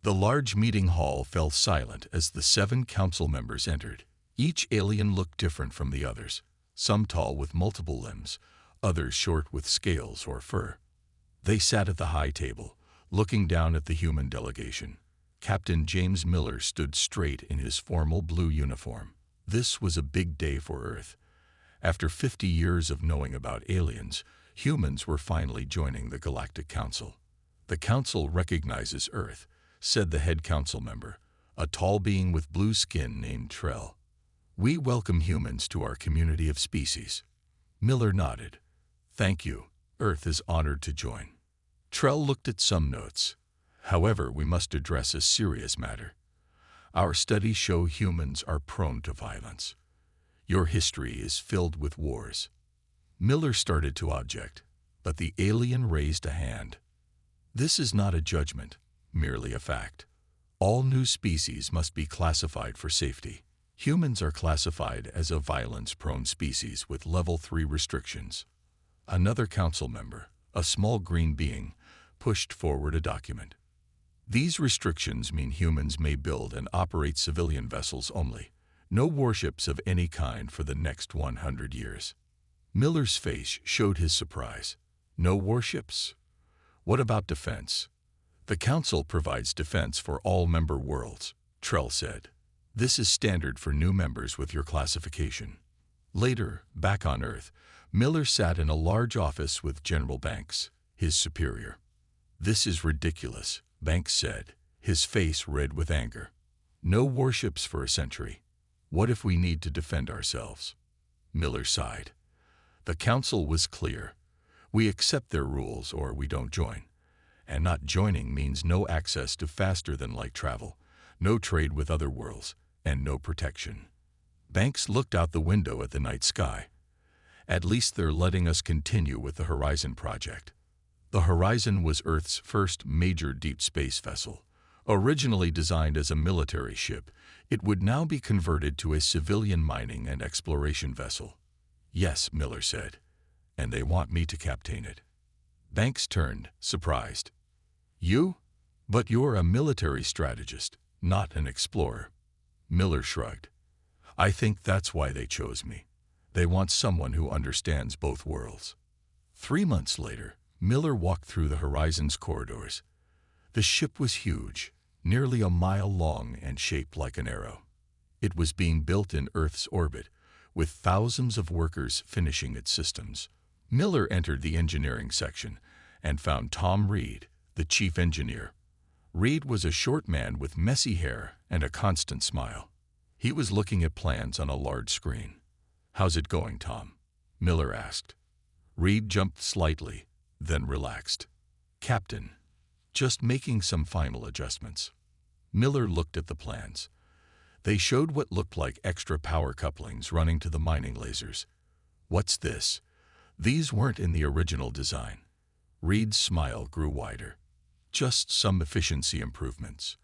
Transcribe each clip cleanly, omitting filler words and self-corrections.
The large meeting hall fell silent as the 7 council members entered. Each alien looked different from the others, some tall with multiple limbs, others short with scales or fur. They sat at the high table, looking down at the human delegation. Captain James Miller stood straight in his formal blue uniform. This was a big day for Earth. After 50 years of knowing about aliens, humans were finally joining the Galactic Council. "The Council recognizes Earth," said the head council member, a tall being with blue skin named Trell. "We welcome humans to our community of species." Miller nodded. "Thank you. Earth is honored to join." Trell looked at some notes. "However, we must address a serious matter. Our studies show humans are prone to violence. Your history is filled with wars." Miller started to object, but the alien raised a hand. "This is not a judgment, merely a fact. All new species must be classified for safety. Humans are classified as a violence-prone species with Level 3 restrictions." Another council member, a small green being, pushed forward a document. "These restrictions mean humans may build and operate civilian vessels only. No warships of any kind for the next 100 years. Miller's face showed his surprise. "No warships? What about defense?" "The Council provides defense for all member worlds," Trell said. "This is standard for new members with your classification." Later, back on Earth, Miller sat in a large office with General Banks, his superior. "This is ridiculous," Banks said, his face red with anger. "No warships for a century. What if we need to defend ourselves?" Miller sighed. The Council was clear. "We accept their rules or we don't join. And not joining means no access to faster-than-light travel, no trade with other worlds, and no protection." Banks looked out the window at the night sky. "At least they're letting us continue with the Horizon project." The Horizon was Earth's first major deep space vessel. Originally designed as a military ship, it would now be converted to a civilian mining and exploration vessel. "Yes," Miller said, "and they want me to captain it." Banks turned, surprised. "You? But you're a military strategist, not an explorer." Miller shrugged. "I think that's why they chose me. They want someone who understands both worlds." 3 months later, Miller walked through the Horizon's corridors. The ship was huge, nearly a mile long and shaped like an arrow. It was being built in Earth's orbit, with thousands of workers finishing its systems. Miller entered the engineering section and found Tom Reed, the chief engineer. Reed was a short man with messy hair and a constant smile. He was looking at plans on a large screen. "How's it going, Tom?" Miller asked. Reed jumped slightly, then relaxed. "Captain, just making some final adjustments." Miller looked at the plans. They showed what looked like extra power couplings running to the mining lasers. "What's this?" These weren't in the original design. Reed's smile grew wider. "Just some efficiency improvements.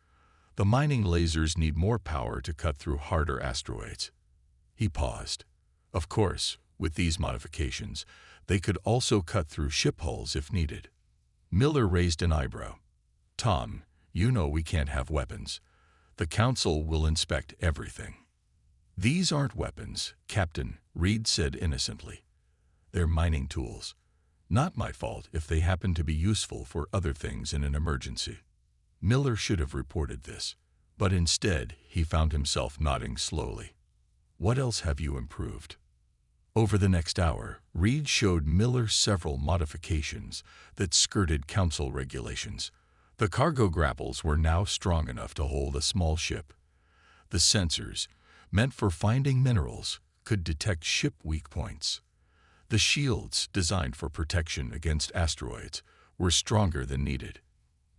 The mining lasers need more power to cut through harder asteroids." He paused. "Of course, with these modifications, they could also cut through ship hulls if needed." Miller raised an eyebrow. "Tom, you know we can't have weapons. The Council will inspect everything." "These aren't weapons, Captain," Reed said innocently. "They're mining tools. Not my fault if they happen to be useful for other things in an emergency." Miller should have reported this, but instead he found himself nodding slowly. "What else have you improved?" Over the next hour, Reed showed Miller several modifications that skirted Council regulations. The cargo grapples were now strong enough to hold a small ship. The sensors, meant for finding minerals, could detect ship weak points. The shields, designed for protection against asteroids, were stronger than needed.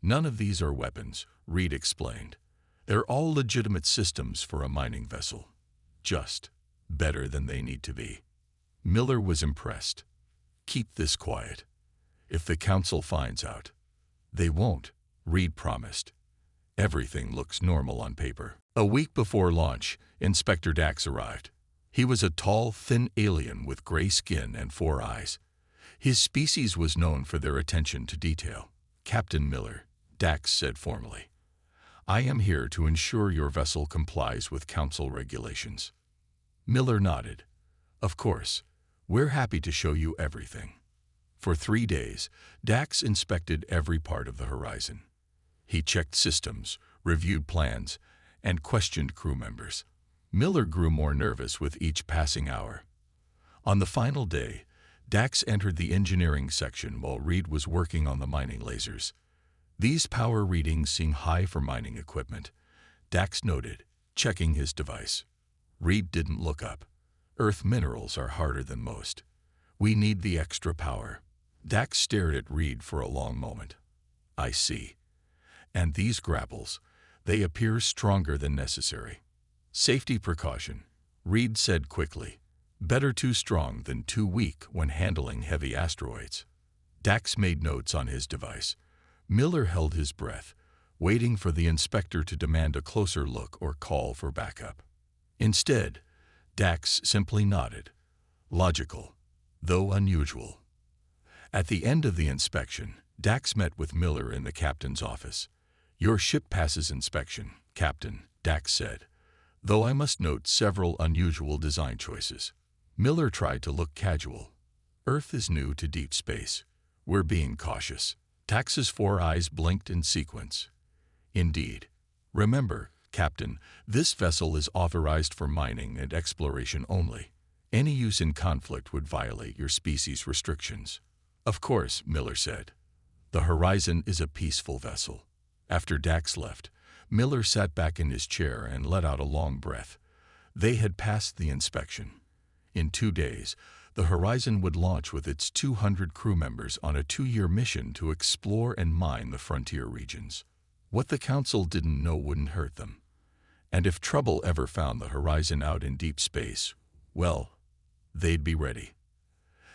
"None of these are weapons," Reed explained. "They're all legitimate systems for a mining vessel. Just better than they need to be." Miller was impressed. "Keep this quiet. If the Council finds out." "They won't," Reed promised. "Everything looks normal on paper." A week before launch, Inspector Dax arrived. He was a tall, thin alien with gray skin and 4 eyes. His species was known for their attention to detail. "Captain Miller," Dax said formally, I am here to ensure your vessel complies with Council regulations. Miller nodded. Of course, we're happy to show you everything. For 3 days, Dax inspected every part of the horizon. He checked systems, reviewed plans, and questioned crew members. Miller grew more nervous with each passing hour. On the final day, Dax entered the engineering section while Reed was working on the mining lasers. These power readings seem high for mining equipment, Dax noted, checking his device. Reed didn't look up. Earth minerals are harder than most. We need the extra power. Dax stared at Reed for a long moment. I see. And these grapples, they appear stronger than necessary. Safety precaution, Reed said quickly. Better too strong than too weak when handling heavy asteroids. Dax made notes on his device. Miller held his breath, waiting for the inspector to demand a closer look or call for backup. Instead, Dax simply nodded. Logical, though unusual. At the end of the inspection, Dax met with Miller in the captain's office. Your ship passes inspection, Captain, Dax said, though I must note several unusual design choices. Miller tried to look casual. Earth is new to deep space. We're being cautious. Dax's 4 eyes blinked in sequence. Indeed. Remember, Captain, this vessel is authorized for mining and exploration only. Any use in conflict would violate your species' restrictions. Of course, Miller said. The Horizon is a peaceful vessel. After Dax left, Miller sat back in his chair and let out a long breath. They had passed the inspection. In 2 days, the Horizon would launch with its 200 crew members on a 2-year mission to explore and mine the frontier regions. What the Council didn't know wouldn't hurt them. And if trouble ever found the Horizon out in deep space, well, they'd be ready.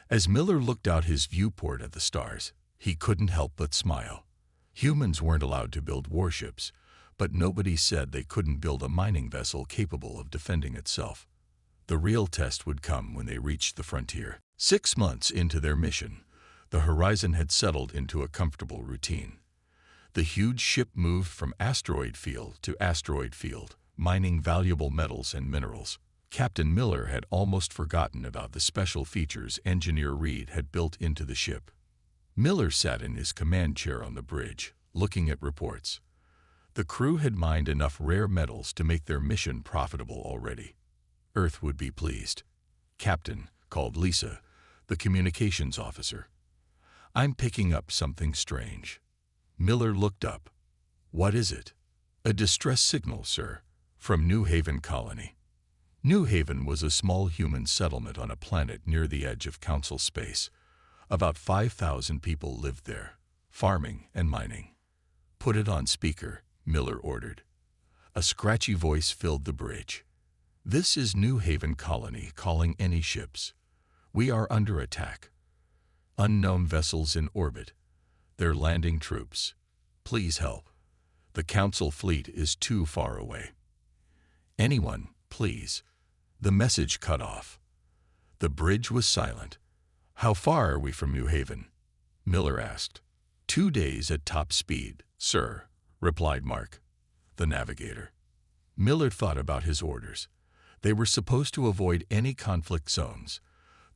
As Miller looked out his viewport at the stars, he couldn't help but smile. Humans weren't allowed to build warships, but nobody said they couldn't build a mining vessel capable of defending itself. The real test would come when they reached the frontier. 6 months into their mission, the Horizon had settled into a comfortable routine. The huge ship moved from asteroid field to asteroid field, mining valuable metals and minerals. Captain Miller had almost forgotten about the special features Engineer Reed had built into the ship. Miller sat in his command chair on the bridge, looking at reports. The crew had mined enough rare metals to make their mission profitable already. Earth would be pleased. Captain, called Lisa, the communications officer. I'm picking up something strange. Miller looked up. What is it? A distress signal, sir, from New Haven Colony. New Haven was a small human settlement on a planet near the edge of Council space. About 5,000 people lived there, farming and mining. Put it on speaker, Miller ordered. A scratchy voice filled the bridge. This is New Haven Colony calling any ships. We are under attack. Unknown vessels in orbit. They're landing troops. Please help. The Council fleet is too far away. Anyone, please. The message cut off. The bridge was silent. How far are we from New Haven? Miller asked. 2 days at top speed, sir, replied Mark, the navigator. Miller thought about his orders. They were supposed to avoid any conflict zones.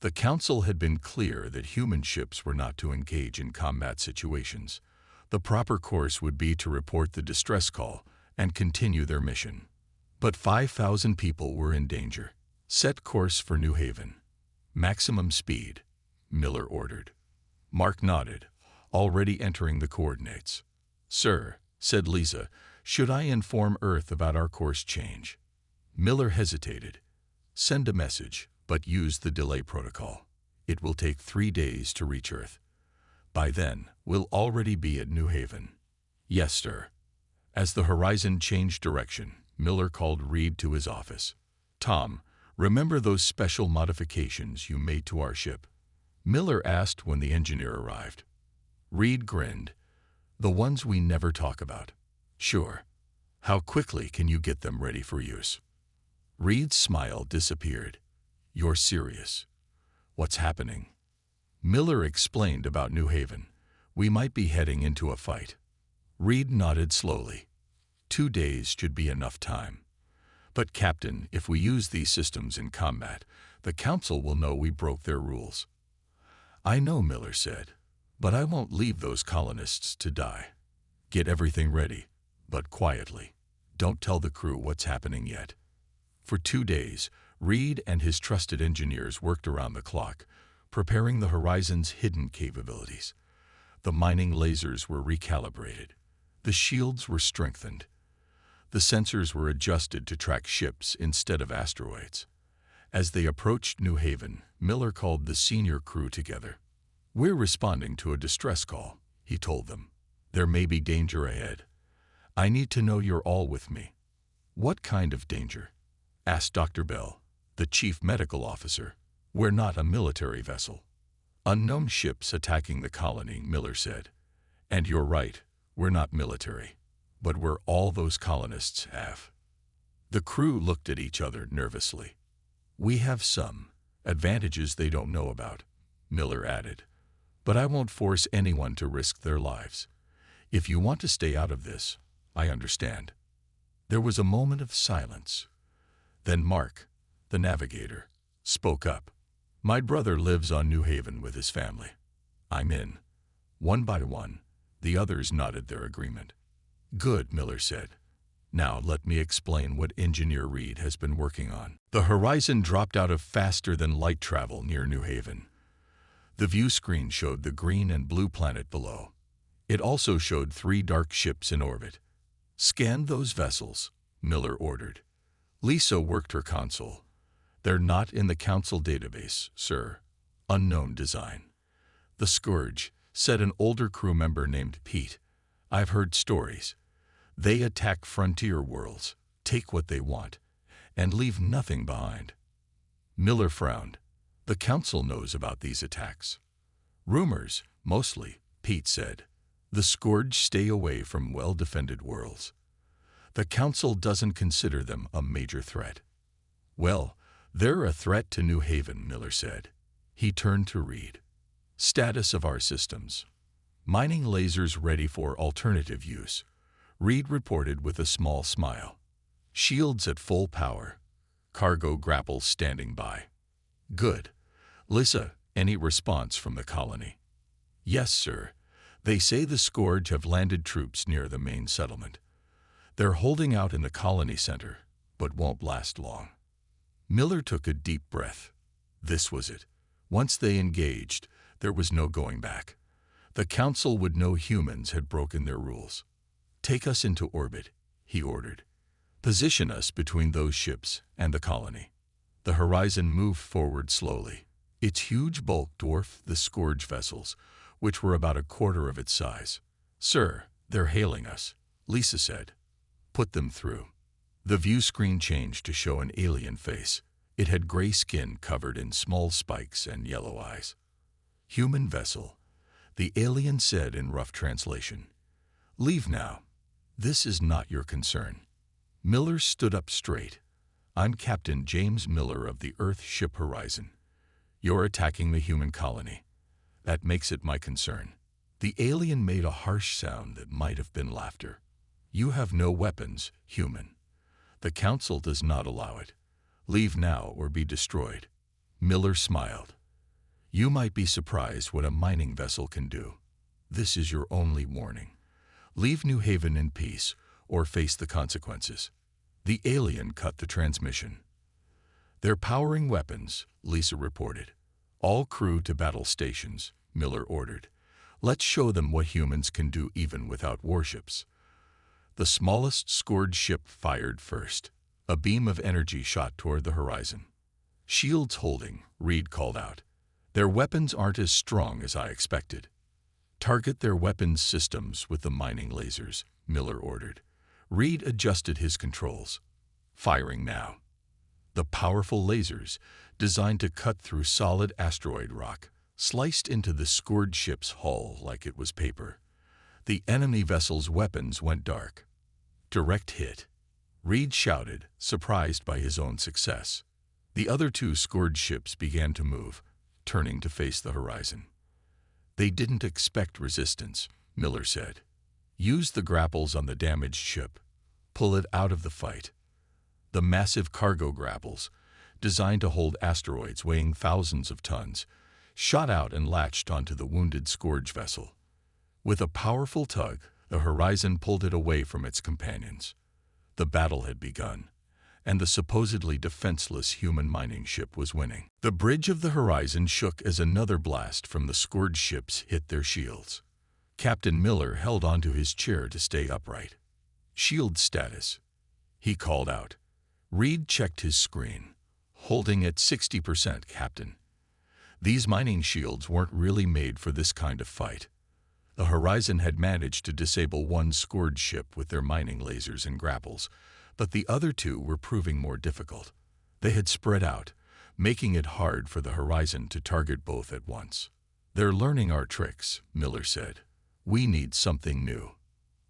The Council had been clear that human ships were not to engage in combat situations. The proper course would be to report the distress call and continue their mission. But 5,000 people were in danger. Set course for New Haven. Maximum speed, Miller ordered. Mark nodded, already entering the coordinates. Sir, said Lisa, should I inform Earth about our course change? Miller hesitated. Send a message, but use the delay protocol. It will take 3 days to reach Earth. By then, we'll already be at New Haven. Yes, sir. As the Horizon changed direction, Miller called Reed to his office. Tom, remember those special modifications you made to our ship? Miller asked when the engineer arrived. Reed grinned. The ones we never talk about. Sure. How quickly can you get them ready for use? Reed's smile disappeared. You're serious. What's happening? Miller explained about New Haven. We might be heading into a fight. Reed nodded slowly. 2 days should be enough time. But Captain, if we use these systems in combat, the Council will know we broke their rules. I know, Miller said, but I won't leave those colonists to die. Get everything ready, but quietly. Don't tell the crew what's happening yet. For 2 days, Reed and his trusted engineers worked around the clock, preparing the Horizon's hidden capabilities. The mining lasers were recalibrated. The shields were strengthened. The sensors were adjusted to track ships instead of asteroids. As they approached New Haven, Miller called the senior crew together. "We're responding to a distress call," he told them. "There may be danger ahead. I need to know you're all with me." "What kind of danger?" asked Dr. Bell, the chief medical officer. "We're not a military vessel." "Unknown ships attacking the colony," Miller said. "And you're right, we're not military. But we're all those colonists have." The crew looked at each other nervously. "We have some advantages they don't know about," Miller added. "But I won't force anyone to risk their lives. If you want to stay out of this, I understand." There was a moment of silence. Then Mark, the navigator, spoke up. "My brother lives on New Haven with his family. I'm in." One by one, the others nodded their agreement. "Good," Miller said. "Now let me explain what Engineer Reed has been working on." The Horizon dropped out of faster-than-light travel near New Haven. The view screen showed the green and blue planet below. It also showed 3 dark ships in orbit. "Scan those vessels," Miller ordered. Lisa worked her console. "They're not in the Council database, sir. Unknown design." "The Scourge," said an older crew member named Pete. "I've heard stories. They attack frontier worlds, take what they want, and leave nothing behind." Miller frowned. "The Council knows about these attacks." "Rumors, mostly," Pete said. "The Scourge stay away from well-defended worlds. The Council doesn't consider them a major threat." "Well, they're a threat to New Haven," Miller said. He turned to Reed. "Status of our systems. Mining lasers ready for alternative use," Reed reported with a small smile. "Shields at full power. Cargo grapples standing by." "Good. Lisa, any response from the colony?" "Yes, sir. They say the Scourge have landed troops near the main settlement. They're holding out in the colony center, but won't last long." Miller took a deep breath. This was it. Once they engaged, there was no going back. The Council would know humans had broken their rules. "Take us into orbit," he ordered. "Position us between those ships and the colony." The Horizon moved forward slowly. Its huge bulk dwarfed the Scourge vessels, which were about a quarter of its size. "Sir, they're hailing us," Lisa said. "Put them through." The view screen changed to show an alien face. It had gray skin covered in small spikes and yellow eyes. "Human vessel," the alien said in rough translation. "Leave now. This is not your concern." Miller stood up straight. "I'm Captain James Miller of the Earth ship Horizon. You're attacking the human colony. That makes it my concern." The alien made a harsh sound that might have been laughter. "You have no weapons, human. The Council does not allow it. Leave now or be destroyed." Miller smiled. "You might be surprised what a mining vessel can do. This is your only warning. Leave New Haven in peace or face the consequences." The alien cut the transmission. "They're powering weapons," Lisa reported. "All crew to battle stations," Miller ordered. "Let's show them what humans can do even without warships." The smallest Scourge ship fired first. A beam of energy shot toward the Horizon. "Shields holding," Reed called out. "Their weapons aren't as strong as I expected." "Target their weapons systems with the mining lasers," Miller ordered. Reed adjusted his controls. "Firing now." The powerful lasers, designed to cut through solid asteroid rock, sliced into the Scourge ship's hull like it was paper. The enemy vessel's weapons went dark. "Direct hit," Reed shouted, surprised by his own success. The other 2 Scourge ships began to move, turning to face the Horizon. "They didn't expect resistance," Miller said. "Use the grapples on the damaged ship. pull it out of the fight. The massive cargo grapples, designed to hold asteroids weighing thousands of tons, shot out and latched onto the wounded Scourge vessel. With a powerful tug, the Horizon pulled it away from its companions. The battle had begun, and the supposedly defenseless human mining ship was winning. The bridge of the Horizon shook as another blast from the Scourge ships hit their shields. Captain Miller held onto his chair to stay upright. "Shield status," he called out. Reed checked his screen. "Holding at 60%, Captain." These mining shields weren't really made for this kind of fight. The Horizon had managed to disable one Scourge ship with their mining lasers and grapples, but the other two were proving more difficult. They had spread out, making it hard for the Horizon to target both at once. "They're learning our tricks," Miller said. "We need something new."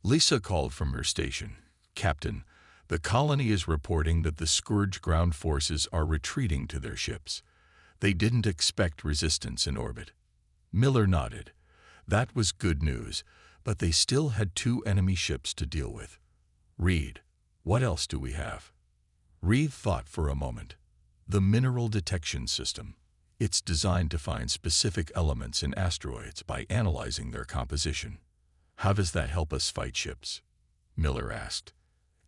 Lisa called from her station. "Captain, the colony is reporting that the Scourge ground forces are retreating to their ships. They didn't expect resistance in orbit." Miller nodded. That was good news, but they still had two enemy ships to deal with. "Reed, what else do we have?" Reed thought for a moment. "The mineral detection system. It's designed to find specific elements in asteroids by analyzing their composition." "How does that help us fight ships?" Miller asked.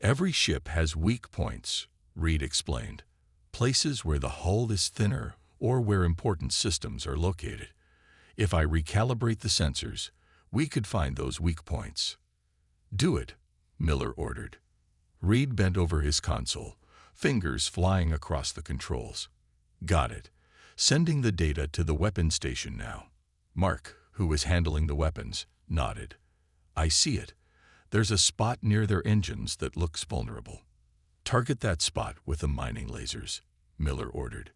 "Every ship has weak points," Reed explained. "Places where the hull is thinner or where important systems are located. If I recalibrate the sensors, we could find those weak points." "Do it," Miller ordered. Reed bent over his console, fingers flying across the controls. "Got it. Sending the data to the weapons station now." Mark, who was handling the weapons, nodded. "I see it. There's a spot near their engines that looks vulnerable." "Target that spot with the mining lasers," Miller ordered.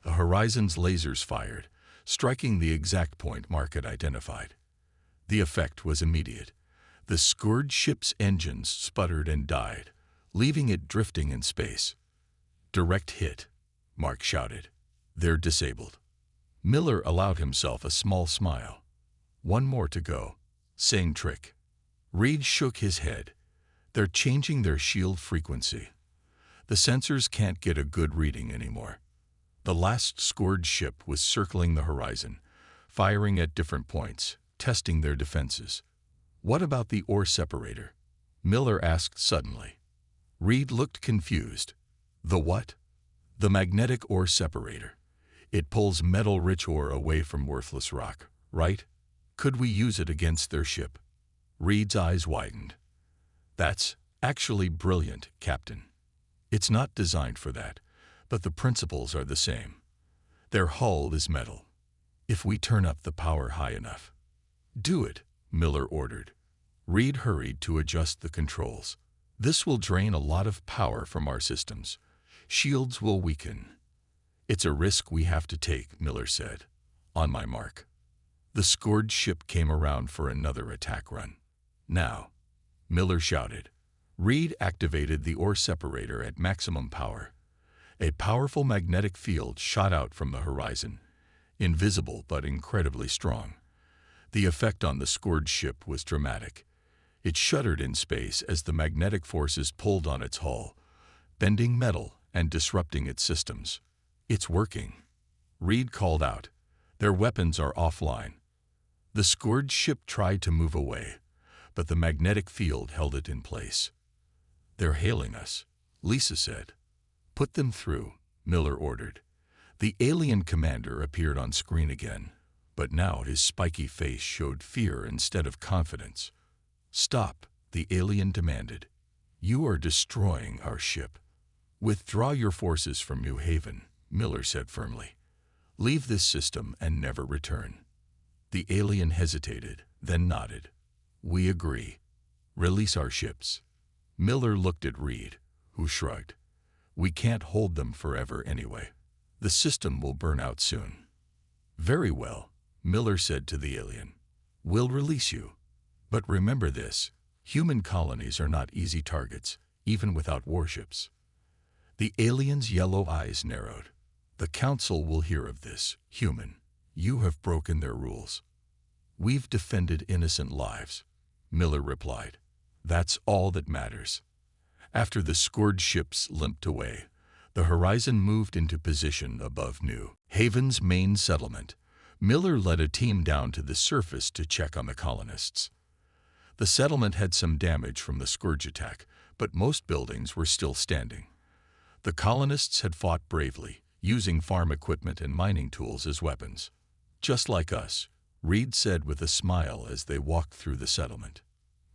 The Horizon's lasers fired, striking the exact point Mark had identified. The effect was immediate. The Scourge ship's engines sputtered and died, leaving it drifting in space. "Direct hit," Mark shouted. "They're disabled." Miller allowed himself a small smile. "One more to go. Same trick." Reed shook his head. "They're changing their shield frequency. The sensors can't get a good reading anymore." The last Scourge ship was circling the Horizon, firing at different points, testing their defenses. "What about the ore separator?" Miller asked suddenly. Reed looked confused. "The what?" "The magnetic ore separator. It pulls metal-rich ore away from worthless rock, right? Could we use it against their ship?" Reed's eyes widened. "That's actually brilliant, Captain. It's not designed for that, but the principles are the same. Their hull is metal. If we turn up the power high enough." "Do it," Miller ordered. Reed hurried to adjust the controls. "This will drain a lot of power from our systems. Shields will weaken." "It's a risk we have to take," Miller said. "On my mark." The Scourge ship came around for another attack run. "Now," Miller shouted. Reed activated the ore separator at maximum power. A powerful magnetic field shot out from the Horizon, invisible but incredibly strong. The effect on the Scourge ship was dramatic. It shuddered in space as the magnetic forces pulled on its hull, bending metal and disrupting its systems. "It's working," Reed called out. "Their weapons are offline." The Scourge ship tried to move away, but the magnetic field held it in place. "They're hailing us," Lisa said. "Put them through," Miller ordered. The alien commander appeared on screen again, but now his spiky face showed fear instead of confidence. "Stop," the alien demanded. "You are destroying our ship." "Withdraw your forces from New Haven," Miller said firmly. "Leave this system and never return." The alien hesitated, then nodded. "We agree. Release our ships." Miller looked at Reed, who shrugged. "We can't hold them forever anyway. The system will burn out soon." "Very well," Miller said to the alien. "We'll release you. But remember this, human colonies are not easy targets, even without warships." The alien's yellow eyes narrowed. "The Council will hear of this, human. You have broken their rules." "We've defended innocent lives," Miller replied. "That's all that matters." After the Scourge ships limped away, the horizon moved into position above New Haven's main settlement. Miller led a team down to the surface to check on the colonists. The settlement had some damage from the Scourge attack, but most buildings were still standing. The colonists had fought bravely, using farm equipment and mining tools as weapons. Just like us, Reed said with a smile as they walked through the settlement.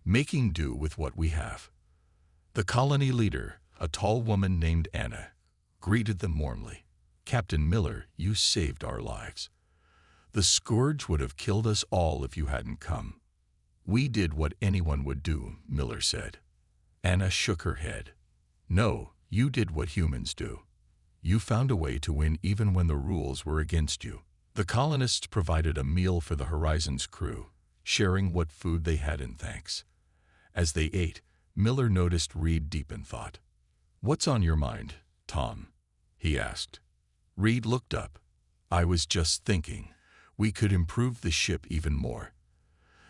Making do with what we have. The colony leader, a tall woman named Anna, greeted them warmly. Captain Miller, you saved our lives. The Scourge would have killed us all if you hadn't come. We did what anyone would do, Miller said. Anna shook her head. No, you did what humans do. You found a way to win even when the rules were against you. The colonists provided a meal for the Horizon's crew, sharing what food they had in thanks. As they ate, Miller noticed Reed deep in thought. What's on your mind, Tom? He asked. Reed looked up. I was just thinking. We could improve the ship even more.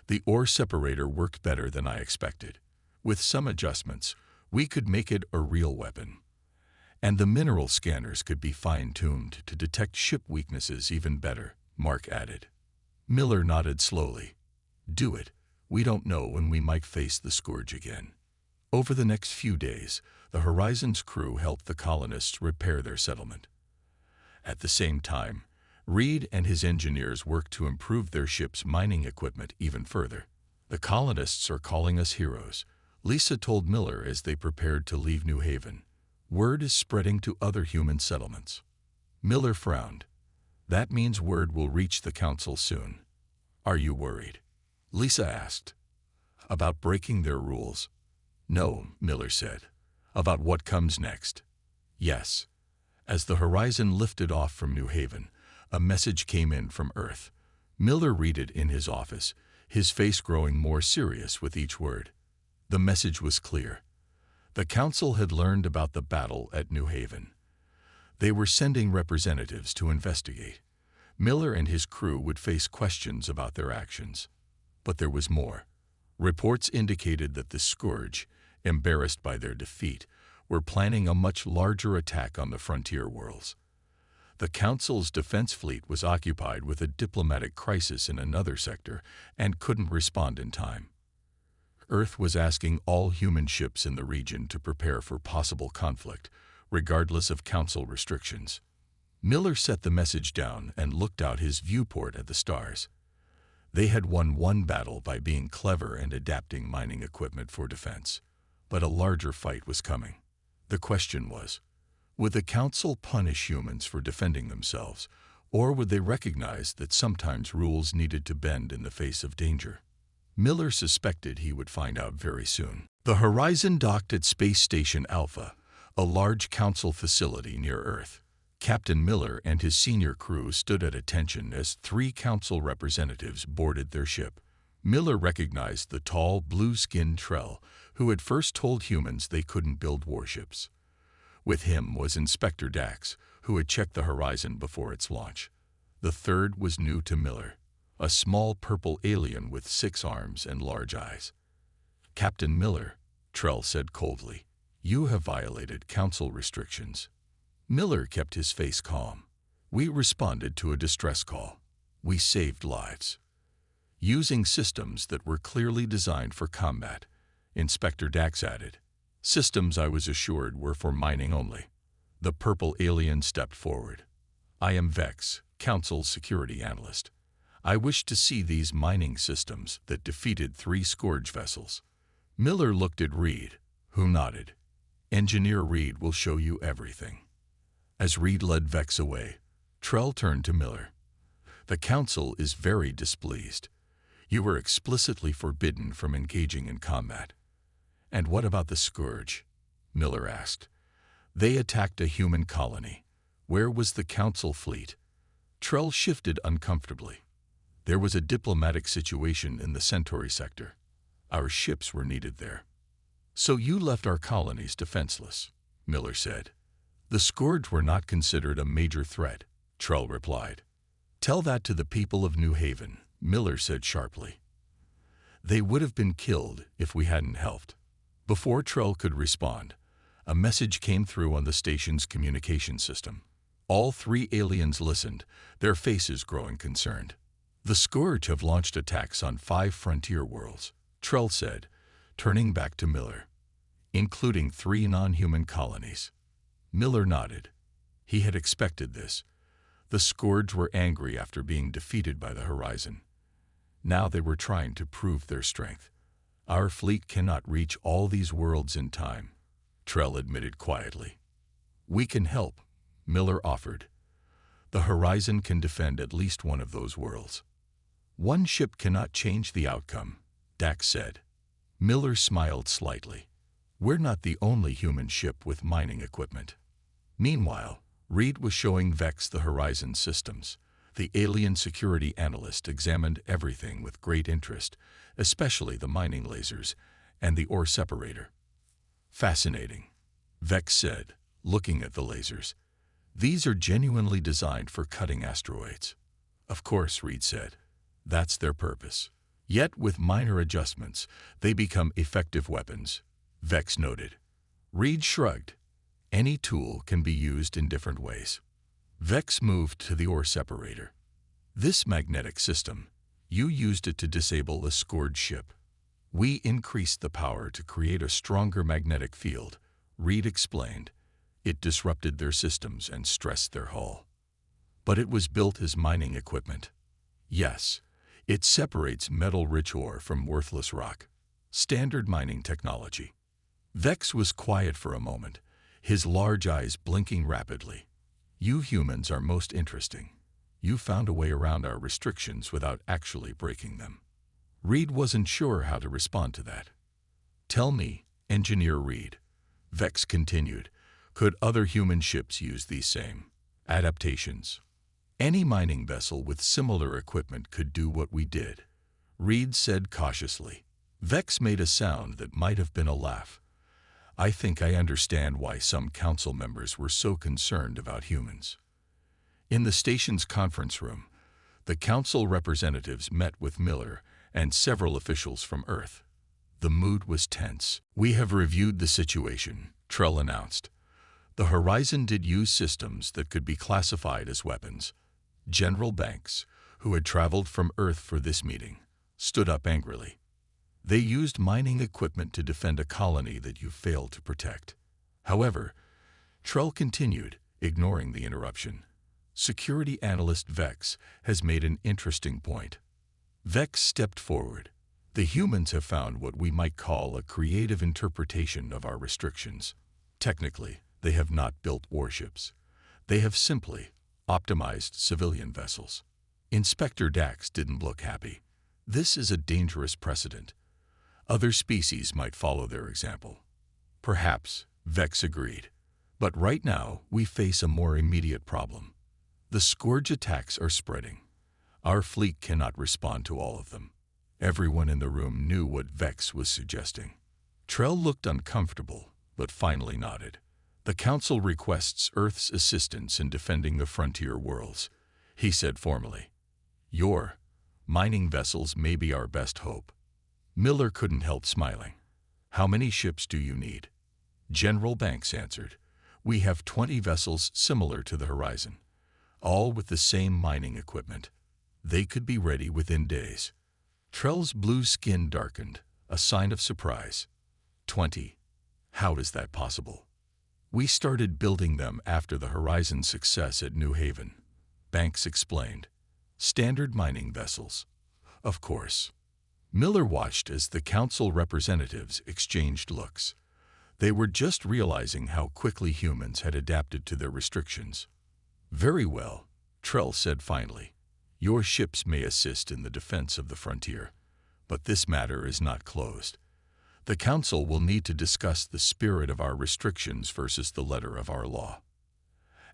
The ore separator worked better than I expected. With some adjustments, we could make it a real weapon. And the mineral scanners could be fine-tuned to detect ship weaknesses even better, Mark added. Miller nodded slowly. Do it. We don't know when we might face the Scourge again. Over the next few days, the Horizon's crew helped the colonists repair their settlement. At the same time, Reed and his engineers worked to improve their ship's mining equipment even further. The colonists are calling us heroes, Lisa told Miller as they prepared to leave New Haven. Word is spreading to other human settlements. Miller frowned. That means word will reach the council soon. Are you worried? Lisa asked. About breaking their rules? No, Miller said. About what comes next? Yes. As the Horizon lifted off from New Haven, a message came in from Earth. Miller read it in his office, his face growing more serious with each word. The message was clear. The council had learned about the battle at New Haven. They were sending representatives to investigate. Miller and his crew would face questions about their actions. But there was more. Reports indicated that the Scourge, embarrassed by their defeat, were planning a much larger attack on the frontier worlds. The Council's defense fleet was occupied with a diplomatic crisis in another sector and couldn't respond in time. Earth was asking all human ships in the region to prepare for possible conflict, regardless of Council restrictions. Miller set the message down and looked out his viewport at the stars. They had won one battle by being clever and adapting mining equipment for defense, but a larger fight was coming. The question was, would the Council punish humans for defending themselves, or would they recognize that sometimes rules needed to bend in the face of danger? Miller suspected he would find out very soon. The Horizon docked at Space Station Alpha, a large Council facility near Earth. Captain Miller and his senior crew stood at attention as 3 Council representatives boarded their ship. Miller recognized the tall, blue-skinned Trell, who had first told humans they couldn't build warships. With him was Inspector Dax, who had checked the Horizon before its launch. The third was new to Miller, a small purple alien with 6 arms and large eyes. Captain Miller, Trell said coldly, you have violated Council restrictions. Miller kept his face calm. We responded to a distress call. We saved lives. Using systems that were clearly designed for combat, Inspector Dax added. Systems I was assured were for mining only. The purple alien stepped forward. I am Vex, Council's security analyst. I wish to see these mining systems that defeated 3 Scourge vessels. Miller looked at Reed, who nodded. Engineer Reed will show you everything. As Reed led Vex away, Trell turned to Miller. The Council is very displeased. You were explicitly forbidden from engaging in combat. And what about the Scourge? Miller asked. They attacked a human colony. Where was the Council fleet? Trell shifted uncomfortably. There was a diplomatic situation in the Centauri sector. Our ships were needed there. So you left our colonies defenseless, Miller said. The Scourge were not considered a major threat, Trell replied. Tell that to the people of New Haven, Miller said sharply. They would have been killed if we hadn't helped. Before Trell could respond, a message came through on the station's communication system. All three aliens listened, their faces growing concerned. The Scourge have launched attacks on 5 frontier worlds, Trell said, turning back to Miller, including 3 non-human colonies. Miller nodded. He had expected this. The Scourge were angry after being defeated by the Horizon. Now they were trying to prove their strength. Our fleet cannot reach all these worlds in time, Trell admitted quietly. We can help, Miller offered. The Horizon can defend at least one of those worlds. One ship cannot change the outcome, Dax said. Miller smiled slightly. We're not the only human ship with mining equipment. Meanwhile, Reed was showing Vex the Horizon systems. The alien security analyst examined everything with great interest, especially the mining lasers and the ore separator. Fascinating, Vex said, looking at the lasers. These are genuinely designed for cutting asteroids. Of course, Reed said. That's their purpose. Yet, with minor adjustments, they become effective weapons, Vex noted. Reed shrugged. Any tool can be used in different ways. Vex moved to the ore separator. This magnetic system, you used it to disable a Scourge ship. We increased the power to create a stronger magnetic field, Reed explained. It disrupted their systems and stressed their hull. But it was built as mining equipment. Yes, it separates metal-rich ore from worthless rock. Standard mining technology. Vex was quiet for a moment, his large eyes blinking rapidly. You humans are most interesting. You found a way around our restrictions without actually breaking them. Reed wasn't sure how to respond to that. Tell me, Engineer Reed, Vex continued, could other human ships use these same adaptations? Any mining vessel with similar equipment could do what we did, Reed said cautiously. Vex made a sound that might have been a laugh. I think I understand why some council members were so concerned about humans. In the station's conference room, the council representatives met with Miller and several officials from Earth. The mood was tense. We have reviewed the situation, Trell announced. The Horizon did use systems that could be classified as weapons. General Banks, who had traveled from Earth for this meeting, stood up angrily. They used mining equipment to defend a colony that you failed to protect. However, Trell continued, ignoring the interruption. Security analyst Vex has made an interesting point. Vex stepped forward. The humans have found what we might call a creative interpretation of our restrictions. Technically, they have not built warships. They have simply optimized civilian vessels. Inspector Dax didn't look happy. This is a dangerous precedent. Other species might follow their example. Perhaps, Vex agreed. But right now, we face a more immediate problem. The Scourge attacks are spreading. Our fleet cannot respond to all of them. Everyone in the room knew what Vex was suggesting. Trell looked uncomfortable, but finally nodded. The Council requests Earth's assistance in defending the frontier worlds, he said formally. Your mining vessels may be our best hope. Miller couldn't help smiling. How many ships do you need? General Banks answered. We have 20 vessels similar to the Horizon, all with the same mining equipment. They could be ready within days. Trell's blue skin darkened, a sign of surprise. 20. How is that possible? We started building them after the Horizon's success at New Haven, Banks explained. Standard mining vessels. Of course. Miller watched as the council representatives exchanged looks. They were just realizing how quickly humans had adapted to their restrictions. Very well, Trell said finally. Your ships may assist in the defense of the frontier, but this matter is not closed. The Council will need to discuss the spirit of our restrictions versus the letter of our law.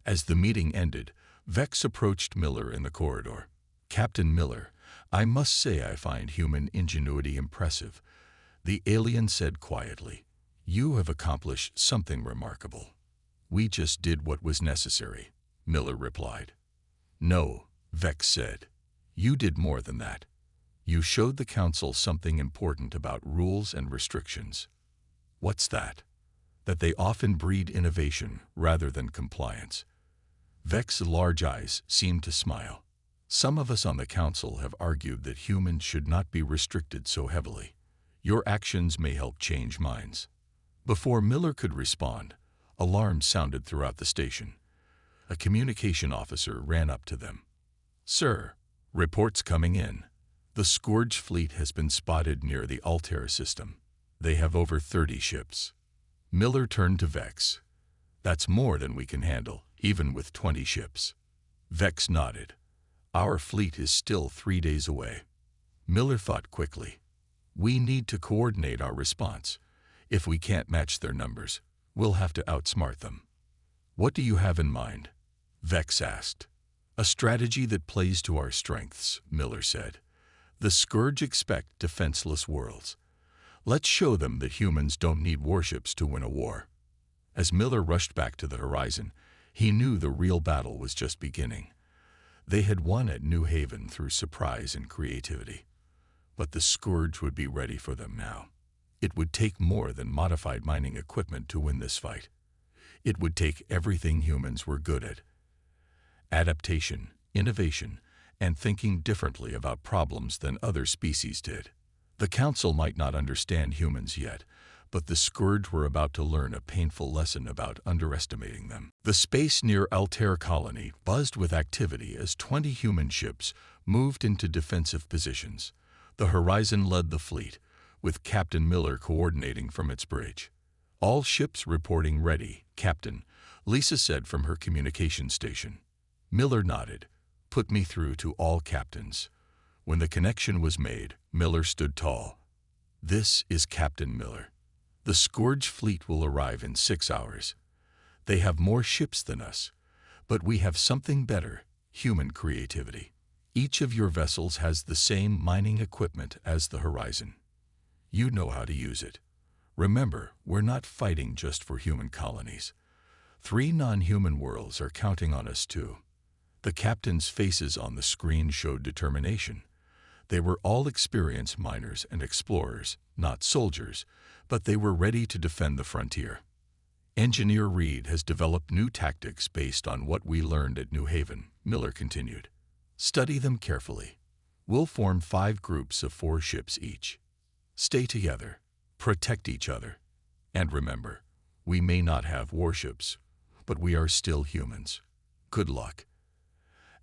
As the meeting ended, Vex approached Miller in the corridor. Captain Miller, I must say I find human ingenuity impressive, the alien said quietly. You have accomplished something remarkable. We just did what was necessary, Miller replied. No, Vex said. You did more than that. You showed the Council something important about rules and restrictions. What's that? That they often breed innovation rather than compliance. Vex's large eyes seemed to smile. Some of us on the council have argued that humans should not be restricted so heavily. Your actions may help change minds. Before Miller could respond, alarms sounded throughout the station. A communication officer ran up to them. "Sir, reports coming in. The Scourge fleet has been spotted near the Altair system. They have over 30 ships." Miller turned to Vex. "That's more than we can handle, even with 20 ships." Vex nodded. "Our fleet is still 3 days away." Miller thought quickly. "We need to coordinate our response. If we can't match their numbers, we'll have to outsmart them." "What do you have in mind?" Vex asked. "A strategy that plays to our strengths," Miller said. "The Scourge expect defenseless worlds. Let's show them that humans don't need warships to win a war." As Miller rushed back to the horizon, he knew the real battle was just beginning. They had won at New Haven through surprise and creativity. But the Scourge would be ready for them now. It would take more than modified mining equipment to win this fight. It would take everything humans were good at: adaptation, innovation, and thinking differently about problems than other species did. The Council might not understand humans yet, but the Scourge were about to learn a painful lesson about underestimating them. The space near Altair colony buzzed with activity as 20 human ships moved into defensive positions. The horizon led the fleet, with Captain Miller coordinating from its bridge. "All ships reporting ready, Captain," Lisa said from her communication station. Miller nodded. "Put me through to all captains." When the connection was made, Miller stood tall. "This is Captain Miller. The Scourge fleet will arrive in 6 hours. They have more ships than us, but we have something better: human creativity. Each of your vessels has the same mining equipment as the horizon. You know how to use it. Remember, we're not fighting just for human colonies. 3 non-human worlds are counting on us too." The captains' faces on the screen showed determination. They were all experienced miners and explorers, not soldiers, but they were ready to defend the frontier. "Engineer Reed has developed new tactics based on what we learned at New Haven," Miller continued. "Study them carefully. We'll form 5 groups of 4 ships each. Stay together, protect each other, and remember, we may not have warships, but we are still humans. Good luck."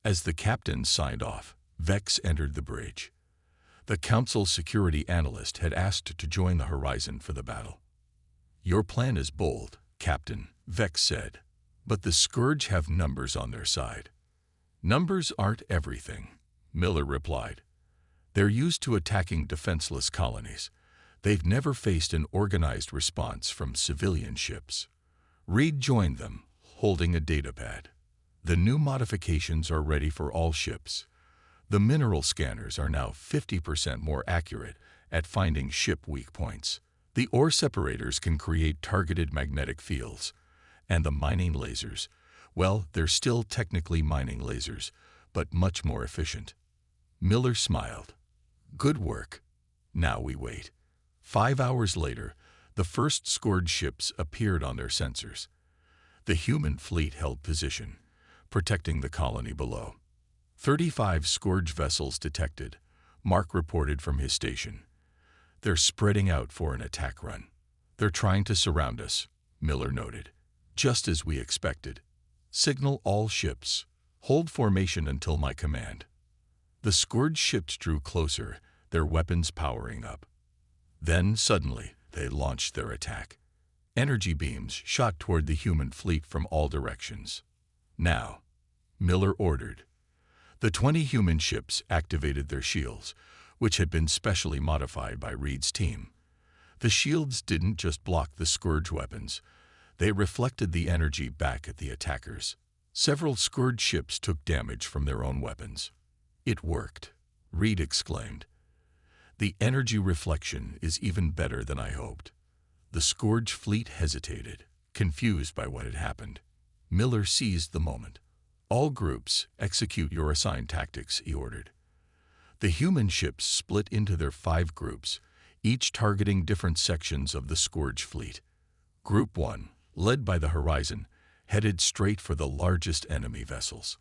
As the captains signed off, Vex entered the bridge. The Council security analyst had asked to join the horizon for the battle. "Your plan is bold, Captain," Vex said, "but the Scourge have numbers on their side." "Numbers aren't everything," Miller replied. "They're used to attacking defenseless colonies. They've never faced an organized response from civilian ships." Reed joined them, holding a datapad. "The new modifications are ready for all ships. The mineral scanners are now 50% more accurate at finding ship weak points. The ore separators can create targeted magnetic fields. And the mining lasers, well, they're still technically mining lasers, but much more efficient." Miller smiled. "Good work. Now we wait." 5 hours later, the first Scourge ships appeared on their sensors. The human fleet held position, protecting the colony below. 35 Scourge vessels detected, Mark reported from his station. "They're spreading out for an attack run. They're trying to surround us," Miller noted. "Just as we expected. Signal all ships. Hold formation until my command." The Scourge ships drew closer, their weapons powering up. Then, suddenly, they launched their attack. Energy beams shot toward the human fleet from all directions. "Now," Miller ordered. The 20 human ships activated their shields, which had been specially modified by Reed's team. The shields didn't just block the Scourge weapons. They reflected the energy back at the attackers. Several Scourge ships took damage from their own weapons. "It worked," Reed exclaimed. "The energy reflection is even better than I hoped." The Scourge fleet hesitated, confused by what had happened. Miller seized the moment. "All groups, execute your assigned tactics," he ordered. The human ships split into their 5 groups, each targeting different sections of the Scourge fleet. Group 1, led by the Horizon, headed straight for the largest enemy vessels.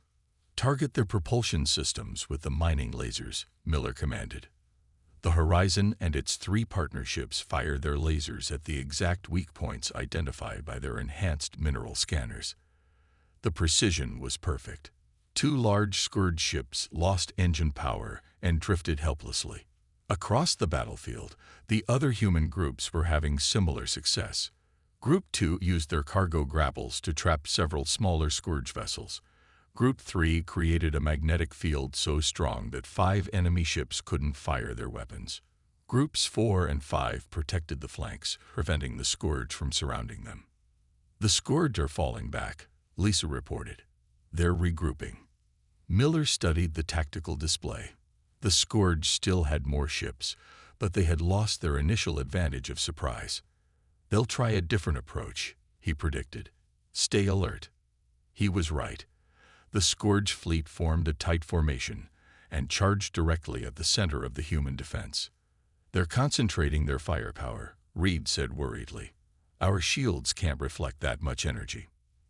"Target their propulsion systems with the mining lasers," Miller commanded. The Horizon and its 3 partnerships fired their lasers at the exact weak points identified by their enhanced mineral scanners. The precision was perfect. 2 large Scourge ships lost engine power and drifted helplessly. Across the battlefield, the other human groups were having similar success. Group 2 used their cargo grapples to trap several smaller Scourge vessels. Group 3 created a magnetic field so strong that 5 enemy ships couldn't fire their weapons. Groups 4 and 5 protected the flanks, preventing the Scourge from surrounding them. "The Scourge are falling back," Lisa reported. "They're regrouping." Miller studied the tactical display. The Scourge still had more ships, but they had lost their initial advantage of surprise. "They'll try a different approach," he predicted. "Stay alert." He was right. The Scourge fleet formed a tight formation and charged directly at the center of the human defense. "They're concentrating their firepower," Reed said worriedly. "Our shields can't reflect that much energy."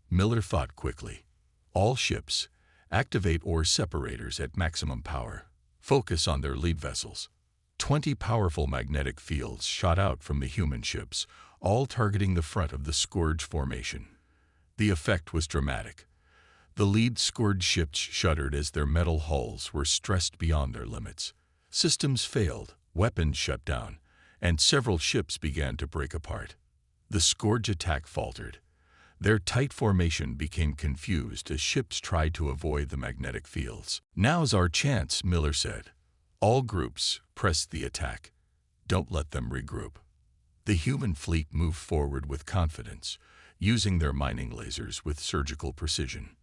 Miller thought quickly. "All ships, activate ore separators at maximum power. Focus on their lead vessels." 20 powerful magnetic fields shot out from the human ships, all targeting the front of the Scourge formation. The effect was dramatic. The lead Scourge ships shuddered as their metal hulls were stressed beyond their limits. Systems failed, weapons shut down, and several ships began to break apart. The Scourge attack faltered. Their tight formation became confused as ships tried to avoid the magnetic fields. "Now's our chance," Miller said. "All groups, press the attack. Don't let them regroup." The human fleet moved forward with confidence, using their mining lasers with surgical precision.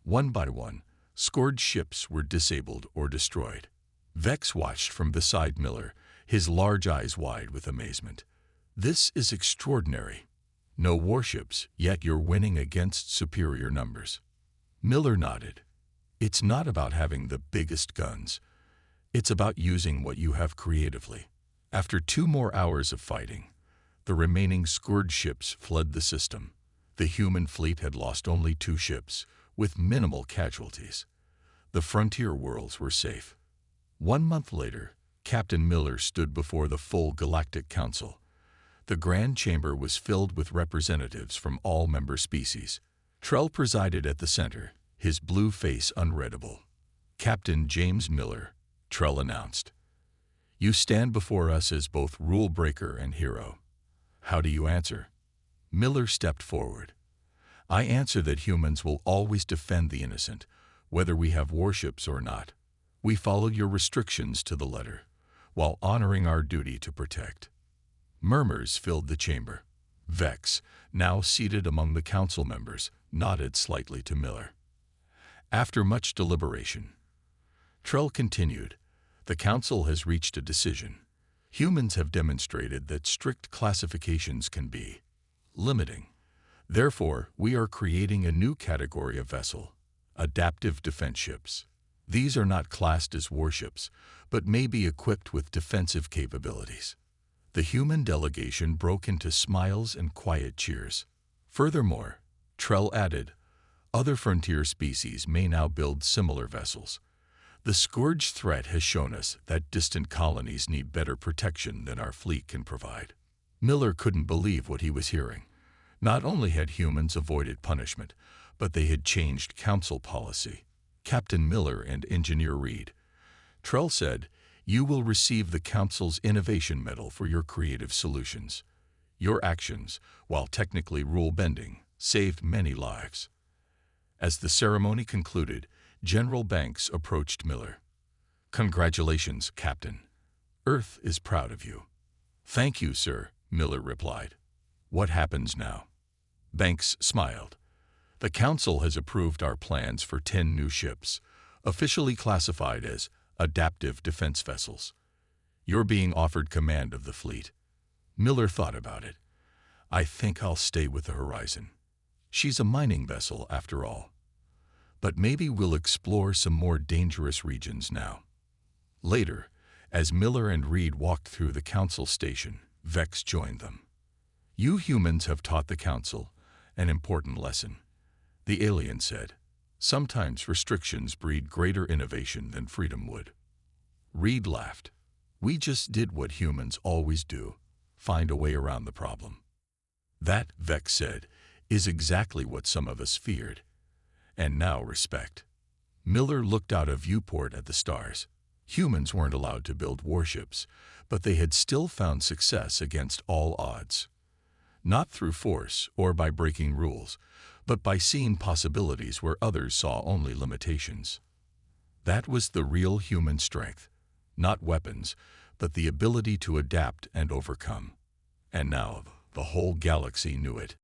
One by one, Scourge ships were disabled or destroyed. Vex watched from beside Miller, his large eyes wide with amazement. "This is extraordinary. No warships, yet you're winning against superior numbers." Miller nodded. "It's not about having the biggest guns. It's about using what you have creatively." After 2 more hours of fighting, the remaining Scourge ships fled the system. The human fleet had lost only 2 ships, with minimal casualties. The frontier worlds were safe. 1 month later, Captain Miller stood before the full Galactic Council. The Grand Chamber was filled with representatives from all member species. Trell presided at the center, his blue face unreadable. "Captain James Miller," Trell announced. "You stand before us as both rule breaker and hero. How do you answer?" Miller stepped forward. "I answer that humans will always defend the innocent, whether we have warships or not. We follow your restrictions to the letter, while honoring our duty to protect." Murmurs filled the chamber. Vex, now seated among the council members, nodded slightly to Miller. After much deliberation, Trell continued, "The council has reached a decision. Humans have demonstrated that strict classifications can be limiting. Therefore, we are creating a new category of vessel, adaptive defense ships. These are not classed as warships, but may be equipped with defensive capabilities." The human delegation broke into smiles and quiet cheers. Furthermore, Trell added, "Other frontier species may now build similar vessels. The Scourge threat has shown us that distant colonies need better protection than our fleet can provide." Miller couldn't believe what he was hearing. Not only had humans avoided punishment, but they had changed council policy. Captain Miller and Engineer Reed. Trell said, "You will receive the Council's Innovation Medal for your creative solutions. Your actions, while technically rule-bending, saved many lives." As the ceremony concluded, General Banks approached Miller. "Congratulations, Captain. Earth is proud of you." "Thank you, sir," Miller replied. "What happens now?" Banks smiled. "The Council has approved our plans for 10 new ships, officially classified as adaptive defense vessels. You're being offered command of the fleet." Miller thought about it. "I think I'll stay with the Horizon. She's a mining vessel, after all. But maybe we'll explore some more dangerous regions now." Later, As Miller and Reed walked through the council station, Vex joined them. "You humans have taught the council an important lesson," the alien said. "Sometimes restrictions breed greater innovation than freedom would." Reed laughed. "We just did what humans always do, find a way around the problem." "That," Vex said, "is exactly what some of us feared. And now respect." Miller looked out a viewport at the stars. Humans weren't allowed to build warships, but they had still found success against all odds. Not through force or by breaking rules, but by seeing possibilities where others saw only limitations. That was the real human strength, not weapons, but the ability to adapt and overcome. And now the whole galaxy knew it.